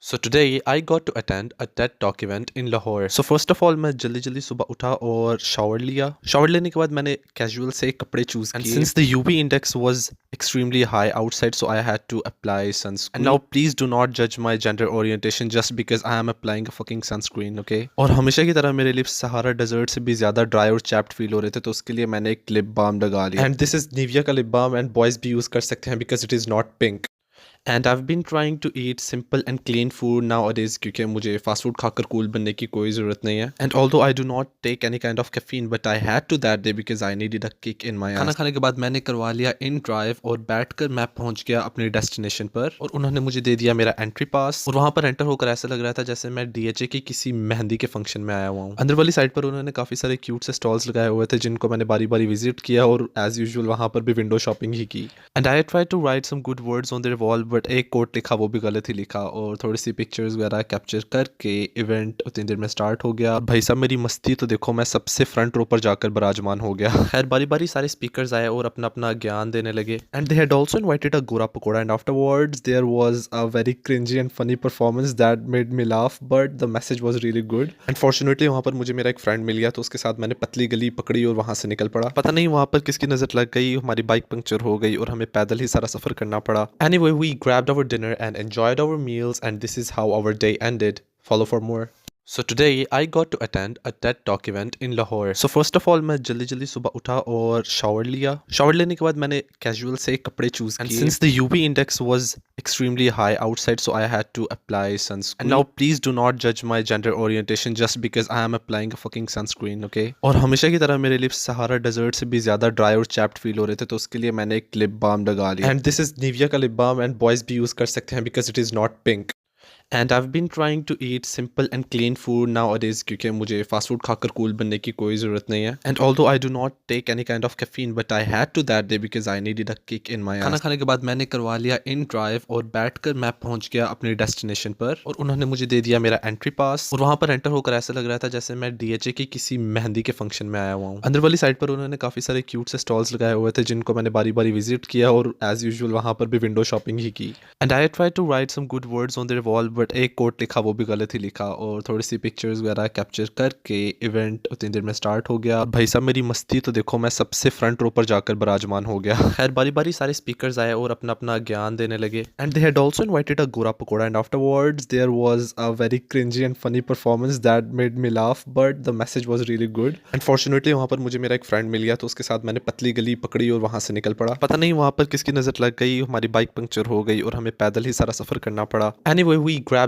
So today I got to attend a TED Talk event in Lahore. So first of all मैं जल्दी जल्दी सुबह उठा और शावर लिया. शावर लेने के बाद मैंने कैजुअल से कपड़े चूज किए. And since the UV index was extremely high outside, so I had to apply sunscreen. And now please do not judge my gender orientation just because I am applying a fucking sunscreen, okay? और हमेशा की तरह मेरे lips Sahara desert से भी ज्यादा dry और chapped feel हो रहे थे, तो उसके लिए मैंने एक लिप बाम लगा लिया. एंड दिस इज निविया का लिप बाम एंड बॉयज भी यूज कर सकते हैं because it is not pink. And I've been trying to eat simple and clean food nowadays क्योंकि मुझे फास्ट फूड खाकर कूल बनने की कोई ज़रूरत नहीं है. And although I do not take any kind of caffeine but I had to that day because I needed a kick in my ass. खाना खाने के बाद मैंने करवा लिया इन ड्राइव और बैठकर मैं पहुंच गया अपनी डेस्टिनेशन पर और उन्होंने मुझे दे दिया मेरा एंट्री पास. और वहां पर एंटर होकर ऐसा लग रहा था जैसे मैं DHA की किसी मेहंदी के फंक्शन में आया हुआ हूँ. अंदर वाली साइड पर उन्होंने काफ़ी सारे क्यूट से स्टॉल्स लगाए हुए थे जिनको मैंने बारी बारी विजिट किया और एज यूजुअल वहां पर भी विंडो शॉपिंग ही की. And I try to write some good words on their wall but एक कोट लिखा वो भी गलत ही लिखा और थोड़ी सी पिक्चर्स वगैरह कैप्चर करके इवेंट उतनी देर में स्टार्ट हो गया. भाई साहब मेरी मस्ती तो देखो, मैं सबसे फ्रंट रो पर जाकर बराजमान हो गया. खैर बारी बारी सारे स्पीकर्स आए और अपना अपना ज्ञान देने लगे. And they had also invited a gora pakoda and afterwards there was a very cringey and funny performance that made me laugh but the message was really good. And fortunately वहां पर मुझे मेरा एक फ्रेंड मिल गया, तो उसके साथ मैंने पतली गली पकड़ी और वहां से निकल पड़ा. पता नहीं वहां पर किसकी नजर लग गई, हमारी बाइक पंक्चर हो गई और हमें पैदल ही सारा सफर करना पड़ा. Anyway we grabbed our dinner and enjoyed our meals, and this is how our day ended. Follow for more. So today I got to attend a TED Talk event in Lahore. So first of all मैं जल्दी जल्दी सुबह उठा और shower लिया. Shower लेने के बाद मैंने कैजुअल से कपड़े चूज किए. And since the UV index was extremely high outside, so I had to apply sunscreen. And now please do not judge my gender orientation just because I am applying a fucking sunscreen, okay? और हमेशा की तरह मेरे lips Sahara desert से भी ज्यादा dry और chapped feel हो रहे थे, तो उसके लिए मैंने एक लिप बाम लगा लिया. एंड दिस इज निविया का लिप बाम एंड बॉयज भी यूज कर सकते हैं because it is not pink. And I've been trying to eat simple and clean food nowadays क्योंकि मुझे फास्ट फूड खाकर कूल बनने की कोई ज़रूरत नहीं है. And although I do not take any kind of caffeine but I had to that day because I needed a kick in my ass. खाना खाने के बाद मैंने करवा लिया इन ड्राइव और बैठकर मैं पहुंच गया अपनी डेस्टिनेशन पर और उन्होंने मुझे दे दिया मेरा एंट्री पास. और वहां पर एंटर होकर ऐसा लग रहा था जैसे मैं DHA की किसी मेहंदी के फंक्शन में आया हुआ हूँ. अंदर वाली साइड पर उन्होंने काफ़ी सारे क्यूट से स्टॉल्स लगाए हुए थे जिनको मैंने बारी बारी विजिट किया और एज यूजुअल वहां पर भी विंडो शॉपिंग ही की. And I try to write some good words on their wall but एक कोट लिखा वो भी गलत ही लिखा और थोड़ी सी पिक्चर्स वगैरह कैप्चर करके इवेंट उतनी देर में स्टार्ट हो गया. भाई साहब मेरी मस्ती तो देखो, मैं सबसे फ्रंट रो पर जाकर बराजमान हो गया. खैर बारी बारी सारे स्पीकर्स आए और अपना अपना ज्ञान देने लगे. And they had also invited a gora pakoda and afterwards there was a very cringey and funny performance that made me laugh but the message was really good. And fortunately वहां पर मुझे मेरा एक फ्रेंड मिल गया, तो उसके साथ मैंने पतली गली पकड़ी और वहां से निकल पड़ा. पता नहीं वहां पर किसकी नजर लग गई, हमारी बाइक पंक्चर हो गई और हमें पैदल ही सारा सफर करना पड़ा. Anyway we